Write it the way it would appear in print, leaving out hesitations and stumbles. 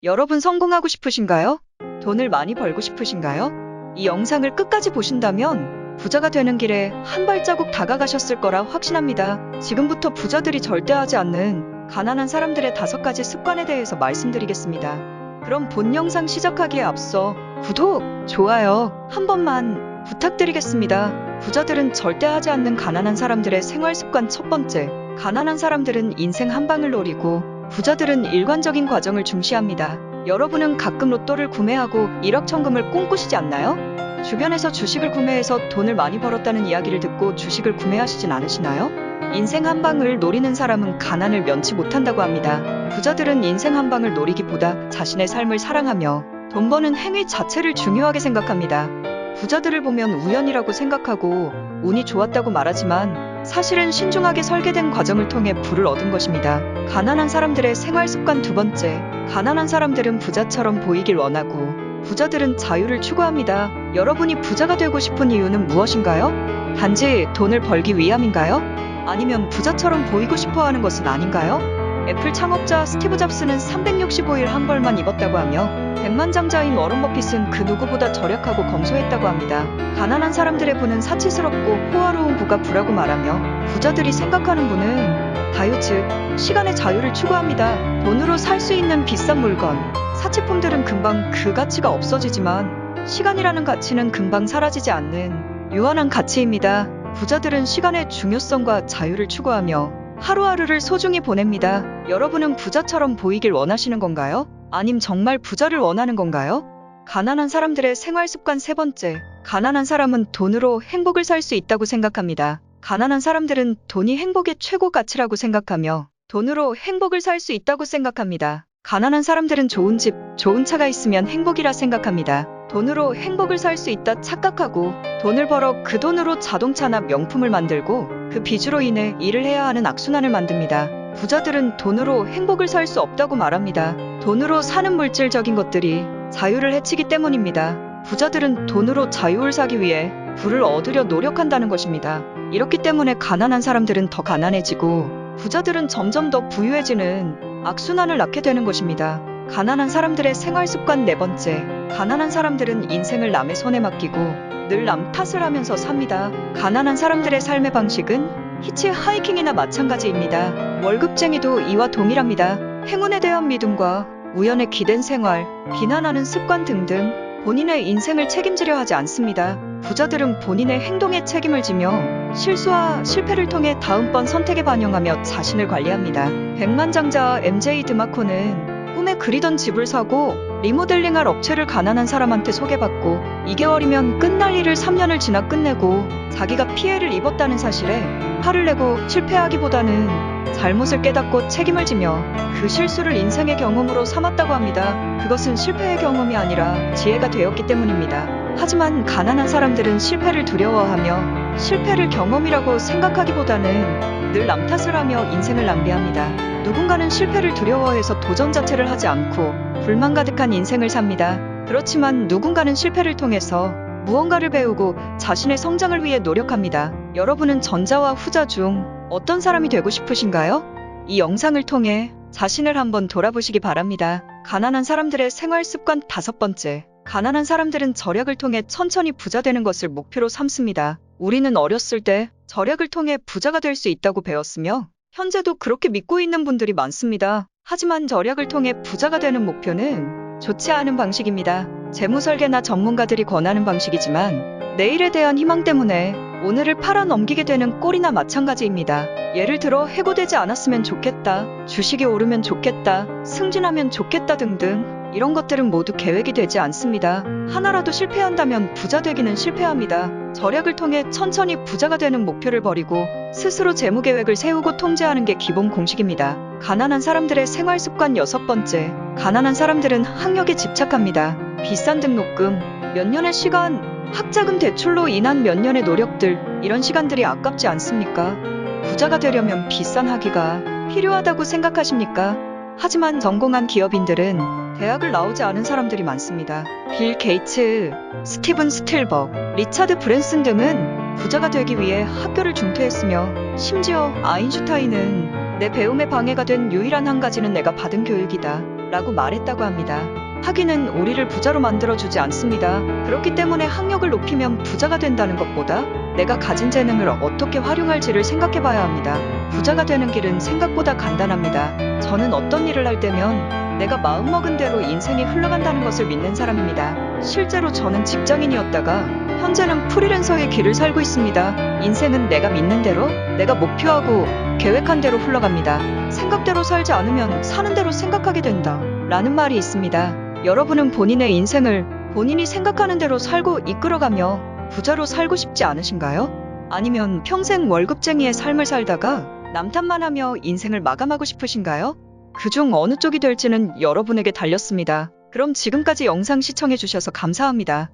여러분 성공하고 싶으신가요? 돈을 많이 벌고 싶으신가요? 이 영상을 끝까지 보신다면 부자가 되는 길에 한 발자국 다가가셨을 거라 확신합니다. 지금부터 부자들이 절대 하지 않는 가난한 사람들의 5가지 습관에 대해서 말씀드리겠습니다. 그럼 본 영상 시작하기에 앞서 구독, 좋아요 한 번만 부탁드리겠습니다. 부자들은 절대 하지 않는 가난한 사람들의 생활 습관. 첫 번째, 가난한 사람들은 인생 한 방을 노리고 부자들은 일관적인 과정을 중시합니다. 여러분은 가끔 로또를 구매하고 일확천금을 꿈꾸시지 않나요? 주변에서 주식을 구매해서 돈을 많이 벌었다는 이야기를 듣고 주식을 구매하시진 않으시나요? 인생 한 방을 노리는 사람은 가난을 면치 못한다고 합니다. 부자들은 인생 한 방을 노리기보다 자신의 삶을 사랑하며 돈 버는 행위 자체를 중요하게 생각합니다. 부자들을 보면 우연이라고 생각하고 운이 좋았다고 말하지만 사실은 신중하게 설계된 과정을 통해 부를 얻은 것입니다. 가난한 사람들의 생활 습관. 두 번째, 가난한 사람들은 부자처럼 보이길 원하고 부자들은 자유를 추구합니다. 여러분이 부자가 되고 싶은 이유는 무엇인가요? 단지 돈을 벌기 위함인가요? 아니면 부자처럼 보이고 싶어 하는 것은 아닌가요? 애플 창업자 스티브 잡스는 365일 한 벌만 입었다고 하며 백만장자인 워런 버핏은 그 누구보다 절약하고 검소했다고 합니다. 가난한 사람들의 부는 사치스럽고 호화로운 부가 부라고 말하며 부자들이 생각하는 부는 자유, 즉 시간의 자유를 추구합니다. 돈으로 살 수 있는 비싼 물건, 사치품들은 금방 그 가치가 없어지지만 시간이라는 가치는 금방 사라지지 않는 유한한 가치입니다. 부자들은 시간의 중요성과 자유를 추구하며 하루하루를 소중히 보냅니다. 여러분은 부자처럼 보이길 원하시는 건가요? 아님 정말 부자를 원하는 건가요? 가난한 사람들의 생활 습관. 세 번째, 가난한 사람은 돈으로 행복을 살 수 있다고 생각합니다. 가난한 사람들은 돈이 행복의 최고 가치라고 생각하며 돈으로 행복을 살 수 있다고 생각합니다. 가난한 사람들은 좋은 집, 좋은 차가 있으면 행복이라 생각합니다. 돈으로 행복을 살 수 있다 착각하고 돈을 벌어 그 돈으로 자동차나 명품을 만들고 그 빚으로 인해 일을 해야 하는 악순환을 만듭니다. 부자들은 돈으로 행복을 살 수 없다고 말합니다. 돈으로 사는 물질적인 것들이 자유를 해치기 때문입니다. 부자들은 돈으로 자유를 사기 위해 부를 얻으려 노력한다는 것입니다. 이렇기 때문에 가난한 사람들은 더 가난해지고 부자들은 점점 더 부유해지는 악순환을 낳게 되는 것입니다. 가난한 사람들의 생활 습관. 네 번째, 가난한 사람들은 인생을 남의 손에 맡기고 늘 남 탓을 하면서 삽니다. 가난한 사람들의 삶의 방식은 히치하이킹이나 마찬가지입니다. 월급쟁이도 이와 동일합니다. 행운에 대한 믿음과 우연에 기댄 생활, 비난하는 습관 등등 본인의 인생을 책임지려 하지 않습니다. 부자들은 본인의 행동에 책임을 지며 실수와 실패를 통해 다음번 선택에 반영하며 자신을 관리합니다. 백만장자 MJ 드마코는 꿈에 그리던 집을 사고 리모델링할 업체를 가난한 사람한테 소개받고 2개월이면 끝날 일을 3년을 지나 끝내고 자기가 피해를 입었다는 사실에 화를 내고 실패하기보다는 잘못을 깨닫고 책임을 지며 그 실수를 인생의 경험으로 삼았다고 합니다. 그것은 실패의 경험이 아니라 지혜가 되었기 때문입니다. 하지만 가난한 사람들은 실패를 두려워하며 실패를 경험이라고 생각하기보다는 늘 남 탓을 하며 인생을 낭비합니다. 누군가는 실패를 두려워해서 도전 자체를 하지 않고 불만 가득한 인생을 삽니다. 그렇지만 누군가는 실패를 통해서 무언가를 배우고 자신의 성장을 위해 노력합니다. 여러분은 전자와 후자 중 어떤 사람이 되고 싶으신가요? 이 영상을 통해 자신을 한번 돌아보시기 바랍니다. 가난한 사람들의 생활 습관. 5번째, 가난한 사람들은 절약을 통해 천천히 부자 되는 것을 목표로 삼습니다. 우리는 어렸을 때 절약을 통해 부자가 될 수 있다고 배웠으며 현재도 그렇게 믿고 있는 분들이 많습니다. 하지만 절약을 통해 부자가 되는 목표는 좋지 않은 방식입니다. 재무설계나 전문가들이 권하는 방식이지만 내일에 대한 희망 때문에 오늘을 팔아 넘기게 되는 꼴이나 마찬가지입니다. 예를 들어 해고되지 않았으면 좋겠다, 주식이 오르면 좋겠다, 승진하면 좋겠다 등등 이런 것들은 모두 계획이 되지 않습니다. 하나라도 실패한다면 부자 되기는 실패합니다. 절약을 통해 천천히 부자가 되는 목표를 버리고 스스로 재무계획을 세우고 통제하는 게 기본 공식입니다. 가난한 사람들의 생활 습관. 6번째, 가난한 사람들은 학력에 집착합니다. 비싼 등록금, 몇 년의 시간, 학자금 대출로 인한 몇 년의 노력들, 이런 시간들이 아깝지 않습니까? 부자가 되려면 비싼 학위가 필요하다고 생각하십니까? 하지만 성공한 기업인들은 대학을 나오지 않은 사람들이 많습니다. 빌 게이츠, 스티븐 스틸버그, 리차드 브랜슨 등은 부자가 되기 위해 학교를 중퇴했으며 심지어 아인슈타인은 내 배움에 방해가 된 유일한 한 가지는 내가 받은 교육이다 라고 말했다고 합니다. 학위는 우리를 부자로 만들어주지 않습니다. 그렇기 때문에 학력을 높이면 부자가 된다는 것보다 내가 가진 재능을 어떻게 활용할지를 생각해봐야 합니다. 부자가 되는 길은 생각보다 간단합니다. 저는 어떤 일을 할 때면 내가 마음먹은 대로 인생이 흘러간다는 것을 믿는 사람입니다. 실제로 저는 직장인이었다가 현재는 프리랜서의 길을 살고 있습니다. 인생은 내가 믿는 대로, 내가 목표하고 계획한 대로 흘러갑니다. 생각대로 살지 않으면 사는 대로 생각하게 된다. 라는 말이 있습니다. 여러분은 본인의 인생을 본인이 생각하는 대로 살고 이끌어가며 부자로 살고 싶지 않으신가요? 아니면 평생 월급쟁이의 삶을 살다가 남탓만 하며 인생을 마감하고 싶으신가요? 그중 어느 쪽이 될지는 여러분에게 달렸습니다. 그럼 지금까지 영상 시청해주셔서 감사합니다.